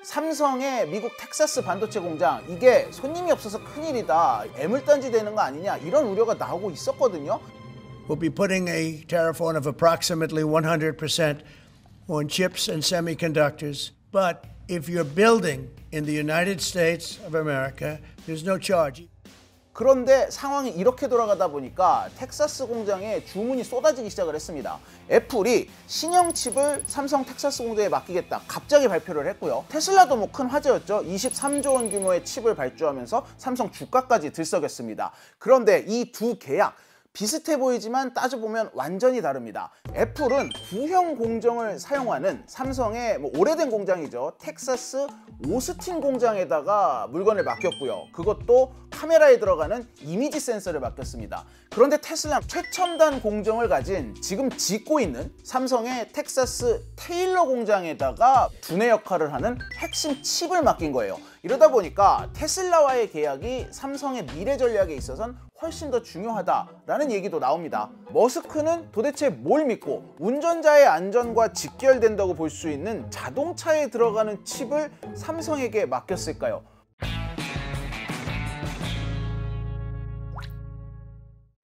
삼성의 미국 텍사스 반도체 공장, 이게 손님이 없어서 큰일이다, 애물단지 되는 거 아니냐, 이런 우려가 나오고 있었거든요. We'll be putting a tariff on of approximately 100% on chips and semiconductors. But if you're building in the United States of America, there's no charge. 그런데 상황이 이렇게 돌아가다 보니까 텍사스 공장에 주문이 쏟아지기 시작을 했습니다. 애플이 신형 칩을 삼성 텍사스 공장에 맡기겠다 갑자기 발표를 했고요. 테슬라도 뭐 큰 화제였죠. 23조 원 규모의 칩을 발주하면서 삼성 주가까지 들썩였습니다. 그런데 이 두 계약 비슷해 보이지만 따져보면 완전히 다릅니다. 애플은 구형 공정을 사용하는 삼성의 오래된 공장이죠. 텍사스 오스틴 공장에다가 물건을 맡겼고요. 그것도 카메라에 들어가는 이미지 센서를 맡겼습니다. 그런데 테슬라는 최첨단 공정을 가진 지금 짓고 있는 삼성의 텍사스 테일러 공장에다가 두뇌 역할을 하는 핵심 칩을 맡긴 거예요. 이러다 보니까 테슬라와의 계약이 삼성의 미래 전략에 있어서는 훨씬 더 중요하다라는 얘기도 나옵니다. 머스크는 도대체 뭘 믿고 운전자의 안전과 직결된다고 볼 수 있는 자동차에 들어가는 칩을 삼성에게 맡겼을까요?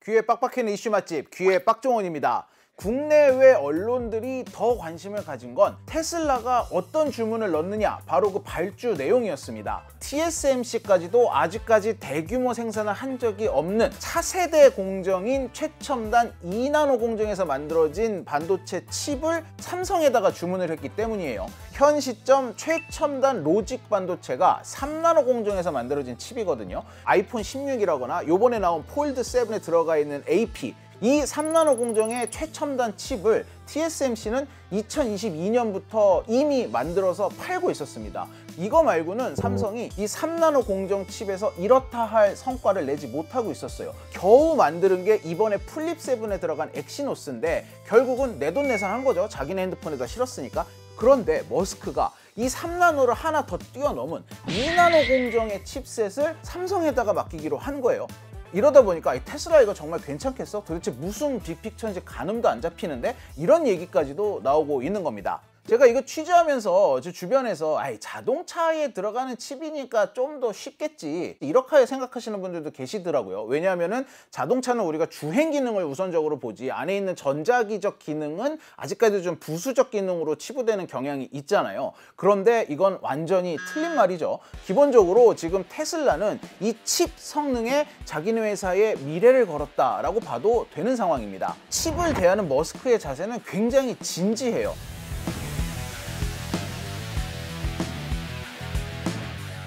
귀에 빡빡해는 이슈 맛집, 귀의 빡종원입니다. 국내외 언론들이 더 관심을 가진 건 테슬라가 어떤 주문을 넣느냐, 바로 그 발주 내용이었습니다. TSMC까지도 아직까지 대규모 생산을 한 적이 없는 차세대 공정인 최첨단 2나노 공정에서 만들어진 반도체 칩을 삼성에다가 주문을 했기 때문이에요. 현 시점 최첨단 로직 반도체가 3나노 공정에서 만들어진 칩이거든요. 아이폰 16이라거나 요번에 나온 폴드 7에 들어가 있는 AP, 이 3나노 공정의 최첨단 칩을 TSMC는 2022년부터 이미 만들어서 팔고 있었습니다. 이거 말고는 삼성이 이 3나노 공정 칩에서 이렇다 할 성과를 내지 못하고 있었어요. 겨우 만드는 게 이번에 플립 7에 들어간 엑시노스인데 결국은 내돈내산 한 거죠. 자기네 핸드폰에다 실었으니까. 그런데 머스크가 이 3나노를 하나 더 뛰어넘은 2나노 공정의 칩셋을 삼성에다가 맡기기로 한 거예요. 이러다 보니까 테슬라 이거 정말 괜찮겠어? 도대체 무슨 빅픽처인지 가늠도 안 잡히는데? 이런 얘기까지도 나오고 있는 겁니다. 제가 이거 취재하면서 제 주변에서 자동차에 들어가는 칩이니까 좀 더 쉽겠지, 이렇게 생각하시는 분들도 계시더라고요. 왜냐하면은 자동차는 우리가 주행 기능을 우선적으로 보지 안에 있는 전자기적 기능은 아직까지 좀 부수적 기능으로 치부되는 경향이 있잖아요. 그런데 이건 완전히 틀린 말이죠. 기본적으로 지금 테슬라는 이 칩 성능에 자기네 회사의 미래를 걸었다라고 봐도 되는 상황입니다. 칩을 대하는 머스크의 자세는 굉장히 진지해요.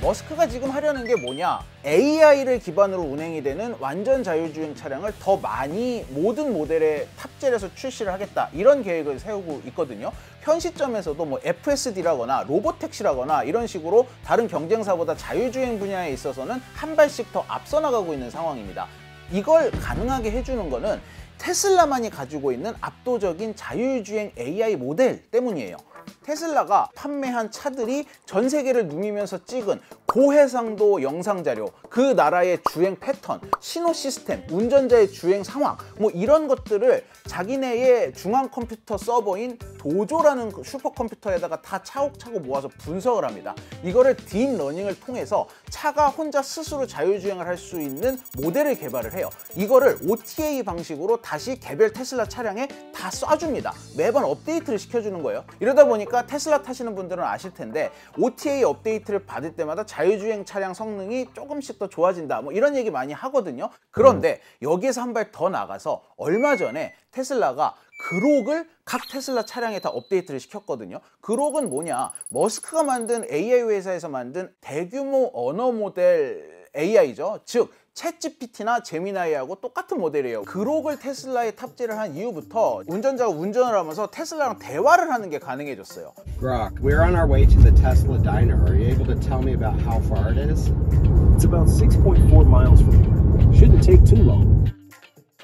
머스크가 지금 하려는 게 뭐냐? AI를 기반으로 운행이 되는 완전 자율주행 차량을 더 많이 모든 모델에 탑재를 해서 출시를 하겠다, 이런 계획을 세우고 있거든요. 현 시점에서도 뭐 FSD라거나 로보택시라거나 이런 식으로 다른 경쟁사보다 자율주행 분야에 있어서는 한 발씩 더 앞서 나가고 있는 상황입니다. 이걸 가능하게 해주는 거는 테슬라만이 가지고 있는 압도적인 자율주행 AI 모델 때문이에요. 테슬라가 판매한 차들이 전 세계를 누비면서 찍은 고해상도 영상 자료, 그 나라의 주행 패턴, 신호 시스템, 운전자의 주행 상황, 뭐 이런 것들을 자기네의 중앙 컴퓨터 서버인 도조라는 슈퍼컴퓨터에다가 다 차곡차곡 모아서 분석을 합니다. 이거를 딥러닝을 통해서 차가 혼자 스스로 자율주행을 할 수 있는 모델을 개발을 해요. 이거를 OTA 방식으로 다시 개별 테슬라 차량에 다 쏴줍니다. 매번 업데이트를 시켜주는 거예요. 이러다 보니까 테슬라 타시는 분들은 아실 텐데 OTA 업데이트를 받을 때마다 자율주행 차량 성능이 조금씩 더 좋아진다, 뭐 이런 얘기 많이 하거든요. 그런데 여기에서 한 발 더 나가서 얼마 전에 테슬라가 그록을 각 테슬라 차량에 다 업데이트를 시켰거든요. 그록은 뭐냐? 머스크가 만든 AI 회사에서 만든 대규모 언어 모델 AI죠. 즉 챗GPT나 제미나이하고 똑같은 모델이에요. 그록을 테슬라에 탑재를 한 이후부터 운전자가 운전을 하면서 테슬라랑 대화를 하는 게 가능해졌어요. Grok, we're on our way to the Tesla diner. Are you able to tell me about how far it is? It's about 6.4 miles from here. Shouldn't take too long.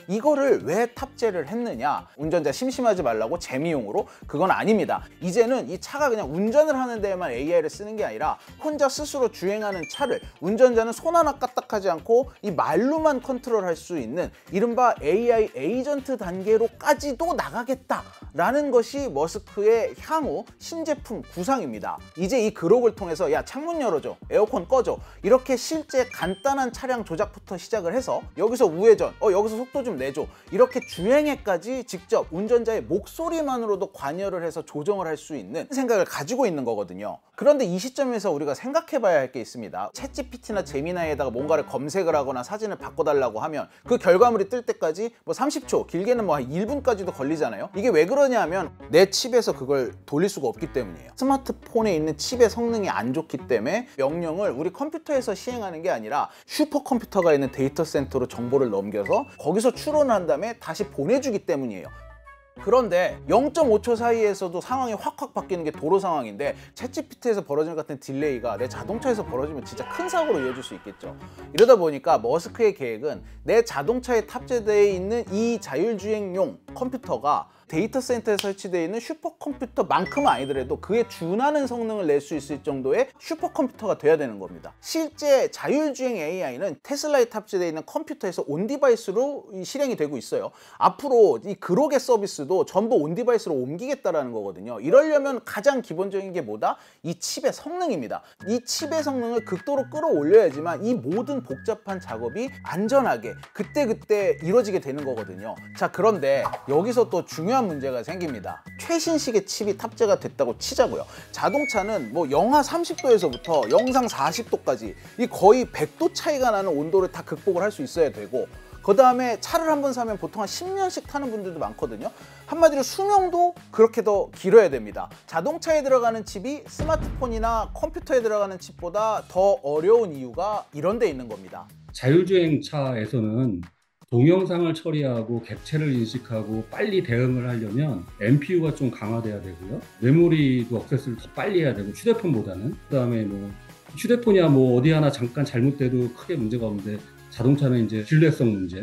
이거를 왜 탑재를 했느냐? 운전자 심심하지 말라고 재미용으로? 그건 아닙니다. 이제는 이 차가 그냥 운전을 하는 데에만 AI를 쓰는 게 아니라 혼자 스스로 주행하는 차를 운전자는 손 하나 까딱하지 않고 이 말로만 컨트롤할 수 있는 이른바 AI 에이전트 단계로까지도 나가겠다라는 것이 머스크의 향후 신제품 구상입니다. 이제 이 그lok을 통해서 야, 창문 열어줘, 에어컨 꺼줘, 이렇게 실제 간단한 차량 조작부터 시작을 해서 여기서 우회전, 여기서 속도 좀 내줘, 이렇게 주행에까지 직접 운전자의 목소리만으로도 관여를 해서 조정을 할 수 있는 생각을 가지고 있는 거거든요. 그런데 이 시점에서 우리가 생각해 봐야 할 게 있습니다. 챗GPT나 제미나이에다가 뭔가를 검색을 하거나 사진을 바꿔달라고 하면 그 결과물이 뜰 때까지 뭐 30초, 길게는 뭐 한 1분까지도 걸리잖아요. 이게 왜 그러냐 하면 내 칩에서 그걸 돌릴 수가 없기 때문이에요. 스마트폰에 있는 칩의 성능이 안 좋기 때문에 명령을 우리 컴퓨터에서 시행하는 게 아니라 슈퍼컴퓨터가 있는 데이터 센터로 정보를 넘겨서 거기서 추론을 한 다음에 다시 보내주기 때문이에요. 그런데 0.5초 사이에서도 상황이 확확 바뀌는 게 도로 상황인데 챗GPT에서 벌어지는 같은 딜레이가 내 자동차에서 벌어지면 진짜 큰 사고로 이어질 수 있겠죠. 이러다 보니까 머스크의 계획은 내 자동차에 탑재되어 있는 이 자율주행용 컴퓨터가 데이터 센터에 설치되어 있는 슈퍼컴퓨터만큼은 아니더라도 그에 준하는 성능을 낼 수 있을 정도의 슈퍼컴퓨터가 돼야 되는 겁니다. 실제 자율주행 AI는 테슬라에 탑재되어 있는 컴퓨터에서 온디바이스로 실행이 되고 있어요. 앞으로 이 그록의 서비스도 전부 온디바이스로 옮기겠다라는 거거든요. 이러려면 가장 기본적인 게 뭐다? 이 칩의 성능입니다. 이 칩의 성능을 극도로 끌어올려야지만 이 모든 복잡한 작업이 안전하게 그때그때 이루어지게 되는 거거든요. 자, 그런데 여기서 또 중요한 문제가 생깁니다. 최신식의 칩이 탑재가 됐다고 치자고요. 자동차는 뭐 영하 30도에서부터 영상 40도까지 이 거의 100도 차이가 나는 온도를 다 극복을 할 수 있어야 되고, 그 다음에 차를 한 번 사면 보통 한 10년씩 타는 분들도 많거든요. 한마디로 수명도 그렇게 더 길어야 됩니다. 자동차에 들어가는 칩이 스마트폰이나 컴퓨터에 들어가는 칩보다 더 어려운 이유가 이런 데 있는 겁니다. 자율주행차에서는 동영상을 처리하고 객체를 인식하고 빨리 대응을 하려면 NPU가 좀 강화돼야 되고요. 메모리도 액세스를 더 빨리 해야 되고, 휴대폰보다는. 그다음에 뭐 휴대폰이야 뭐 어디 하나 잠깐 잘못돼도 크게 문제가 없는데, 자동차는 이제 신뢰성 문제,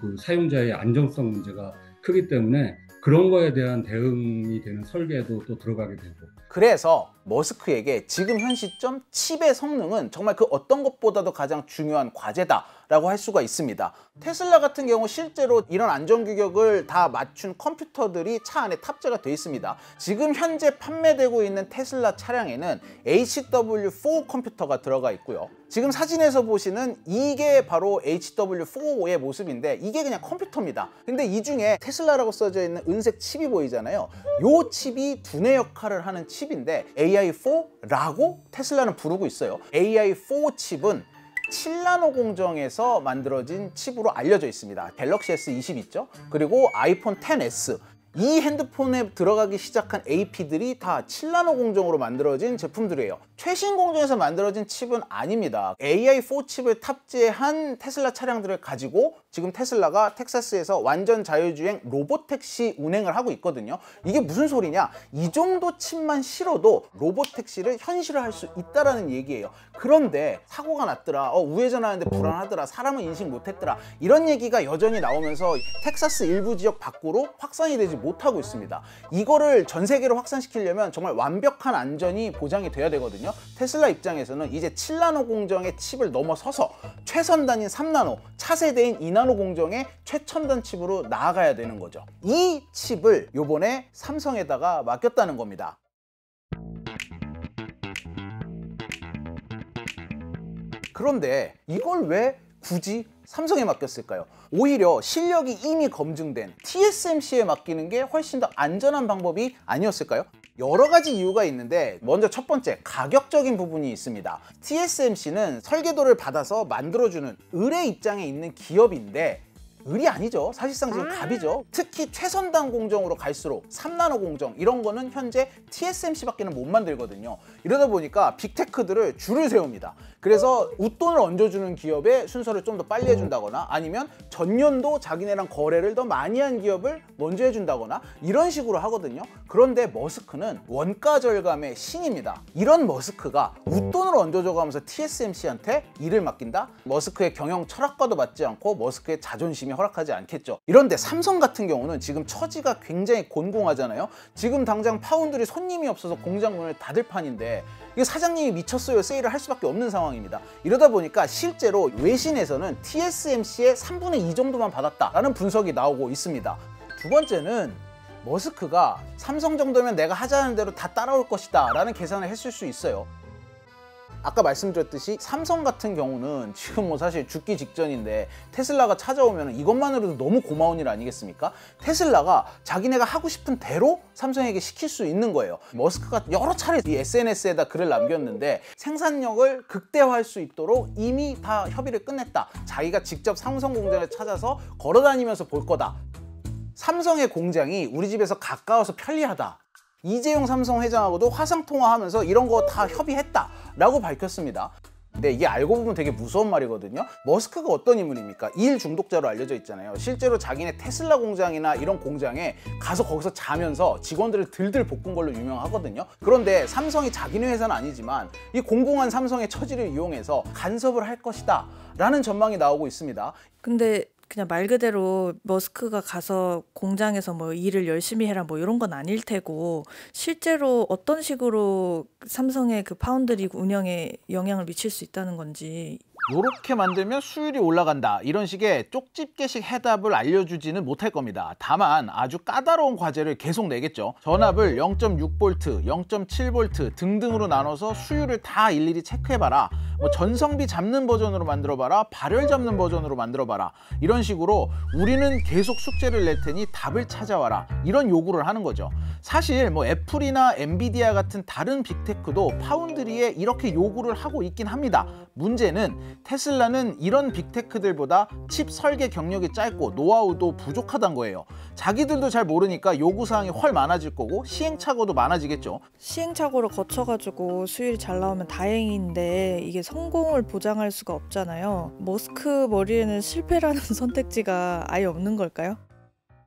그 사용자의 안정성 문제가 크기 때문에 그런 거에 대한 대응이 되는 설계도 또 들어가게 되고. 그래서 머스크에게 지금 현 시점 칩의 성능은 정말 그 어떤 것보다도 가장 중요한 과제다라고 할 수가 있습니다. 테슬라 같은 경우 실제로 이런 안전규격을 다 맞춘 컴퓨터들이 차 안에 탑재가 되어 있습니다. 지금 현재 판매되고 있는 테슬라 차량에는 HW4 컴퓨터가 들어가 있고요. 지금 사진에서 보시는 이게 바로 HW4의 모습인데 이게 그냥 컴퓨터입니다. 근데 이 중에 테슬라라고 써져 있는 은색 칩이 보이잖아요. 이 칩이 두뇌 역할을 하는 칩인데 AI4라고 테슬라는 부르고 있어요. AI4 칩은 7나노 공정에서 만들어진 칩으로 알려져 있습니다. 갤럭시 S20 있죠? 그리고 아이폰 XS, 이 핸드폰에 들어가기 시작한 AP들이 다 7나노 공정으로 만들어진 제품들이에요. 최신 공정에서 만들어진 칩은 아닙니다. AI4 칩을 탑재한 테슬라 차량들을 가지고 지금 테슬라가 텍사스에서 완전 자율주행 로봇택시 운행을 하고 있거든요. 이게 무슨 소리냐? 이 정도 칩만 실어도 로봇택시를 현실화할 수 있다는 얘기예요. 그런데 사고가 났더라, 우회전하는데 불안하더라, 사람은 인식 못했더라, 이런 얘기가 여전히 나오면서 텍사스 일부 지역 밖으로 확산이 되지 못하고 있습니다. 이거를 전 세계로 확산시키려면 정말 완벽한 안전이 보장이 돼야 되거든요. 테슬라 입장에서는 이제 7나노 공정의 칩을 넘어서서 최선단인 3나노, 차세대인 2나노 공정의 최첨단 칩으로 나아가야 되는 거죠. 이 칩을 요번에 삼성에다가 맡겼다는 겁니다. 그런데 이걸 왜 굳이 삼성에 맡겼을까요? 오히려 실력이 이미 검증된 TSMC에 맡기는 게 훨씬 더 안전한 방법이 아니었을까요? 여러 가지 이유가 있는데, 먼저 첫 번째, 가격적인 부분이 있습니다. TSMC는 설계도를 받아서 만들어주는 을의 입장에 있는 기업인데 을이 아니죠. 사실상 지금 갑이죠. 특히 최선단 공정으로 갈수록 3나노 공정 이런 거는 현재 TSMC밖에는 못 만들거든요. 이러다 보니까 빅테크들을 줄을 세웁니다. 그래서 웃돈을 얹어주는 기업의 순서를 좀 더 빨리 해준다거나, 아니면 전년도 자기네랑 거래를 더 많이 한 기업을 먼저 해준다거나, 이런 식으로 하거든요. 그런데 머스크는 원가 절감의 신입니다. 이런 머스크가 웃돈을 얹어줘가면서 TSMC한테 일을 맡긴다? 머스크의 경영 철학과도 맞지 않고 머스크의 자존심이 허락하지 않겠죠. 이런데 삼성 같은 경우는 지금 처지가 굉장히 곤궁하잖아요. 지금 당장 파운드리 손님이 없어서 공장 문을 닫을 판인데 이게 사장님이 미쳤어요 세일을 할 수밖에 없는 상황입니다. 이러다 보니까 실제로 외신에서는 TSMC의 3분의 2 정도만 받았다라는 분석이 나오고 있습니다. 두 번째는 머스크가 삼성 정도면 내가 하자는 대로 다 따라올 것이다 라는 계산을 했을 수 있어요. 아까 말씀드렸듯이 삼성 같은 경우는 지금 뭐 사실 죽기 직전인데 테슬라가 찾아오면 이것만으로도 너무 고마운 일 아니겠습니까? 테슬라가 자기네가 하고 싶은 대로 삼성에게 시킬 수 있는 거예요. 머스크가 여러 차례 이 SNS에다 글을 남겼는데 생산력을 극대화할 수 있도록 이미 다 협의를 끝냈다. 자기가 직접 삼성 공장을 찾아서 걸어다니면서 볼 거다. 삼성의 공장이 우리 집에서 가까워서 편리하다. 이재용 삼성 회장하고도 화상통화하면서 이런 거 다 협의했다 라고 밝혔습니다. 근데 이게 알고 보면 되게 무서운 말이거든요. 머스크가 어떤 인물입니까? 일 중독자로 알려져 있잖아요. 실제로 자기네 테슬라 공장이나 이런 공장에 가서 거기서 자면서 직원들을 들들 볶은 걸로 유명하거든요. 그런데 삼성이 자기네 회사는 아니지만 이 공공한 삼성의 처지를 이용해서 간섭을 할 것이다 라는 전망이 나오고 있습니다. 근데 그냥 말 그대로 머스크가 가서 공장에서 뭐 일을 열심히 해라 뭐 이런 건 아닐 테고 실제로 어떤 식으로 삼성의 그 파운드리 운영에 영향을 미칠 수 있다는 건지. 이렇게 만들면 수율이 올라간다 이런 식의 쪽집게식 해답을 알려주지는 못할 겁니다. 다만 아주 까다로운 과제를 계속 내겠죠. 전압을 0.6V, 0.7V 등등으로 나눠서 수율을 다 일일이 체크해봐라. 뭐 전성비 잡는 버전으로 만들어봐라. 발열 잡는 버전으로 만들어봐라. 이런 식으로 우리는 계속 숙제를 낼 테니 답을 찾아와라. 이런 요구를 하는 거죠. 사실 뭐 애플이나 엔비디아 같은 다른 빅테크도 파운드리에 이렇게 요구를 하고 있긴 합니다. 문제는 테슬라는 이런 빅테크들보다 칩 설계 경력이 짧고 노하우도 부족하단 거예요. 자기들도 잘 모르니까 요구사항이 훨 많아질 거고 시행착오도 많아지겠죠. 시행착오를 거쳐가지고 수율이 잘 나오면 다행인데 이게 성공을 보장할 수가 없잖아요. 머스크 머리에는 실패라는 선택지가 아예 없는 걸까요?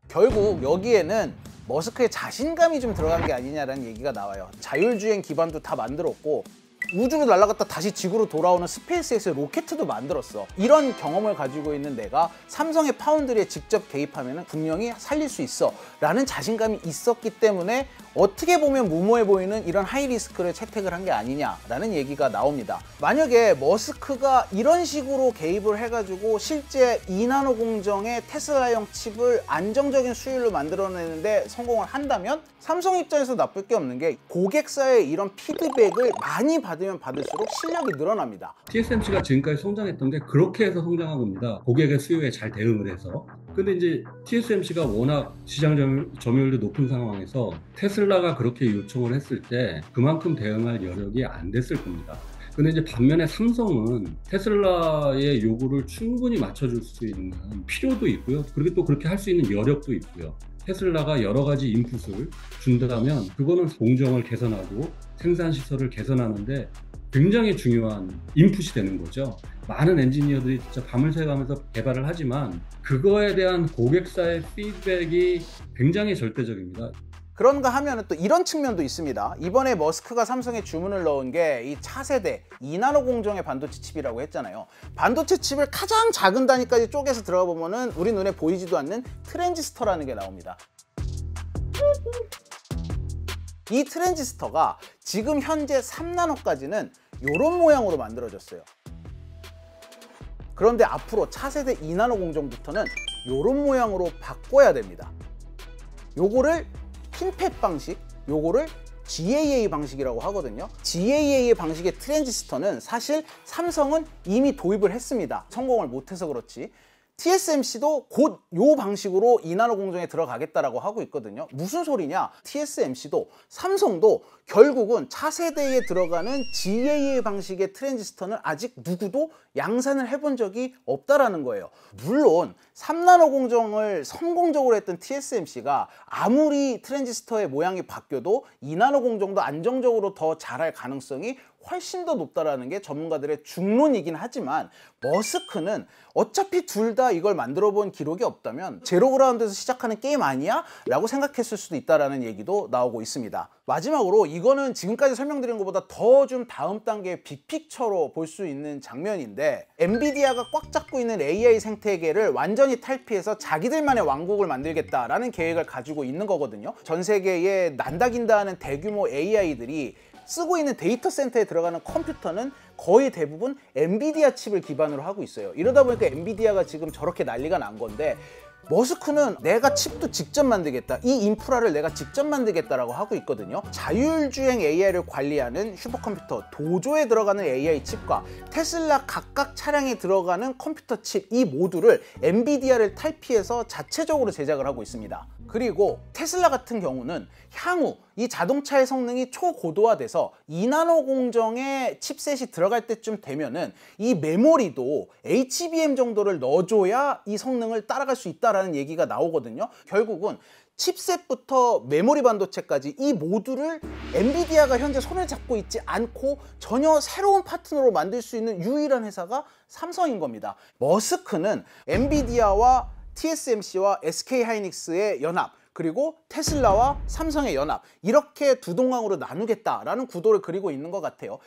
결국 여기에는 머스크의 자신감이 좀 들어간 게 아니냐라는 얘기가 나와요. 자율주행 기반도 다 만들었고 우주로 날아갔다 다시 지구로 돌아오는 스페이스X의 로켓도 만들었어. 이런 경험을 가지고 있는 내가 삼성의 파운드리에 직접 개입하면 분명히 살릴 수 있어 라는 자신감이 있었기 때문에 어떻게 보면 무모해 보이는 이런 하이리스크를 채택을 한 게 아니냐라는 얘기가 나옵니다. 만약에 머스크가 이런 식으로 개입을 해가지고 실제 2나노 공정의 테슬라형 칩을 안정적인 수율로 만들어내는데 성공을 한다면 삼성 입장에서 나쁠 게 없는 게 고객사의 이런 피드백을 많이 받으면 받을수록 실력이 늘어납니다. TSMC가 지금까지 성장했던 게 그렇게 해서 성장한 겁니다. 고객의 수요에 잘 대응을 해서. 근데 이제 TSMC가 워낙 시장 점유율도 높은 상황에서 테슬라가 그렇게 요청을 했을 때 그만큼 대응할 여력이 안 됐을 겁니다. 근데 이제 반면에 삼성은 테슬라의 요구를 충분히 맞춰줄 수 있는 필요도 있고요. 그리고 또 그렇게 할 수 있는 여력도 있고요. 테슬라가 여러 가지 인풋을 준다면 그거는 공정을 개선하고 생산 시설을 개선하는데 굉장히 중요한 인풋이 되는 거죠. 많은 엔지니어들이 진짜 밤을 새가면서 개발을 하지만 그거에 대한 고객사의 피드백이 굉장히 절대적입니다. 그런가 하면 또 이런 측면도 있습니다. 이번에 머스크가 삼성에 주문을 넣은 게 이 차세대 2나노 공정의 반도체 칩이라고 했잖아요. 반도체 칩을 가장 작은 단위까지 쪼개서 들어가 보면은 우리 눈에 보이지도 않는 트랜지스터라는 게 나옵니다. 이 트랜지스터가 지금 현재 3나노까지는 이런 모양으로 만들어졌어요. 그런데 앞으로 차세대 2나노 공정부터는 이런 모양으로 바꿔야 됩니다. 요거를 핀팻 방식, 요거를 GAA 방식이라고 하거든요. GAA 방식의 트랜지스터는 사실 삼성은 이미 도입을 했습니다. 성공을 못해서 그렇지. TSMC도 곧 요 방식으로 2나노 공정에 들어가겠다라고 하고 있거든요. 무슨 소리냐? TSMC도 삼성도 결국은 차세대에 들어가는 GAA 방식의 트랜지스터는 아직 누구도 양산을 해본 적이 없다라는 거예요. 물론 3나노 공정을 성공적으로 했던 TSMC가 아무리 트랜지스터의 모양이 바뀌어도 2나노 공정도 안정적으로 더 잘할 가능성이 훨씬 더 높다라는 게 전문가들의 중론이긴 하지만 머스크는 어차피 둘 다 이걸 만들어 본 기록이 없다면 제로그라운드에서 시작하는 게임 아니야? 라고 생각했을 수도 있다라는 얘기도 나오고 있습니다. 마지막으로 이거는 지금까지 설명드린 것보다 더 좀 다음 단계의 빅픽처로 볼 수 있는 장면인데 엔비디아가 꽉 잡고 있는 AI 생태계를 완전히 탈피해서 자기들만의 왕국을 만들겠다라는 계획을 가지고 있는 거거든요. 전 세계에 난다긴다 하는 대규모 AI들이 쓰고 있는 데이터 센터에 들어가는 컴퓨터는 거의 대부분 엔비디아 칩을 기반으로 하고 있어요. 이러다 보니까 엔비디아가 지금 저렇게 난리가 난 건데 머스크는 내가 칩도 직접 만들겠다, 이 인프라를 내가 직접 만들겠다라고 하고 있거든요. 자율주행 AI를 관리하는 슈퍼컴퓨터 도조에 들어가는 AI 칩과 테슬라 각각 차량에 들어가는 컴퓨터 칩, 이 모두를 엔비디아를 탈피해서 자체적으로 제작을 하고 있습니다. 그리고 테슬라 같은 경우는 향후 이 자동차의 성능이 초고도화돼서 2나노 공정의 칩셋이 들어갈 때쯤 되면은 이 메모리도 HBM 정도를 넣어줘야 이 성능을 따라갈 수 있다라는 얘기가 나오거든요. 결국은 칩셋부터 메모리 반도체까지 이 모두를 엔비디아가 현재 손을 잡고 있지 않고 전혀 새로운 파트너로 만들 수 있는 유일한 회사가 삼성인 겁니다. 머스크는 엔비디아와 TSMC와 SK하이닉스의 연합, 그리고 테슬라와 삼성의 연합, 이렇게 두 동강으로 나누겠다라는 구도를 그리고 있는 것 같아요.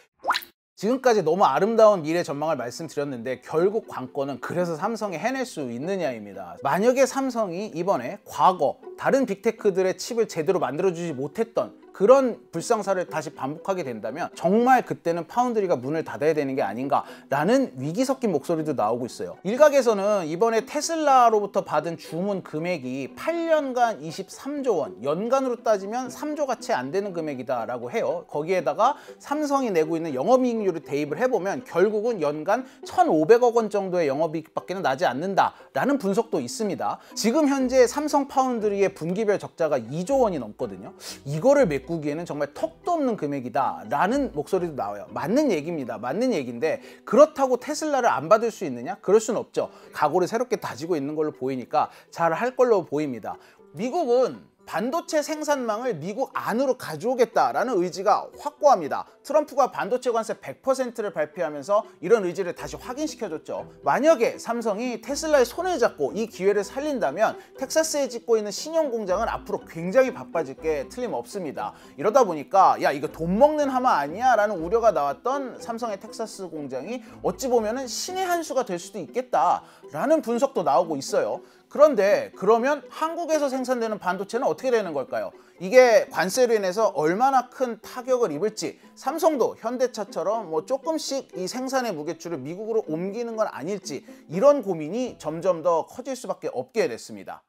지금까지 너무 아름다운 미래 전망을 말씀드렸는데 결국 관건은 그래서 삼성이 해낼 수 있느냐입니다. 만약에 삼성이 이번에 과거 다른 빅테크들의 칩을 제대로 만들어주지 못했던 그런 불상사를 다시 반복하게 된다면 정말 그때는 파운드리가 문을 닫아야 되는 게 아닌가라는 위기 섞인 목소리도 나오고 있어요. 일각에서는 이번에 테슬라로부터 받은 주문 금액이 8년간 23조 원, 연간으로 따지면 3조가 채 안 되는 금액이다라고 해요. 거기에다가 삼성이 내고 있는 영업이익률을 대입을 해보면 결국은 연간 1,500억 원 정도의 영업이익밖에 나지 않는다라는 분석도 있습니다. 지금 현재 삼성 파운드리의 분기별 적자가 2조 원이 넘거든요. 이거를 메꾸기에는 정말 턱도 없는 금액이다 라는 목소리도 나와요. 맞는 얘기입니다. 맞는 얘기인데 그렇다고 테슬라를 안 받을 수 있느냐? 그럴 수는 없죠. 각오를 새롭게 다지고 있는 걸로 보이니까 잘 할 걸로 보입니다. 미국은 반도체 생산망을 미국 안으로 가져오겠다라는 의지가 확고합니다. 트럼프가 반도체 관세 100%를 발표하면서 이런 의지를 다시 확인시켜줬죠. 만약에 삼성이 테슬라의 손을 잡고 이 기회를 살린다면 텍사스에 짓고 있는 신형 공장은 앞으로 굉장히 바빠질 게 틀림없습니다. 이러다 보니까 야 이거 돈 먹는 하마 아니야? 라는 우려가 나왔던 삼성의 텍사스 공장이 어찌 보면은 신의 한 수가 될 수도 있겠다라는 분석도 나오고 있어요. 그런데 그러면 한국에서 생산되는 반도체는 어떻게 되는 걸까요? 이게 관세로 인해서 얼마나 큰 타격을 입을지, 삼성도 현대차처럼 뭐 조금씩 이 생산의 무게추를 미국으로 옮기는 건 아닐지, 이런 고민이 점점 더 커질 수밖에 없게 됐습니다.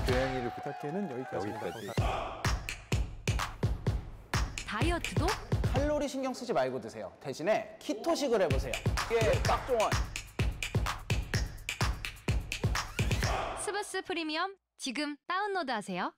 고양이를 부탁해는 여기까지입니다. 다이어트도? 칼로리 신경 쓰지 말고 드세요. 대신에 키토식을 해보세요. 이게 빡종원. 스브스 프리미엄 지금 다운로드하세요.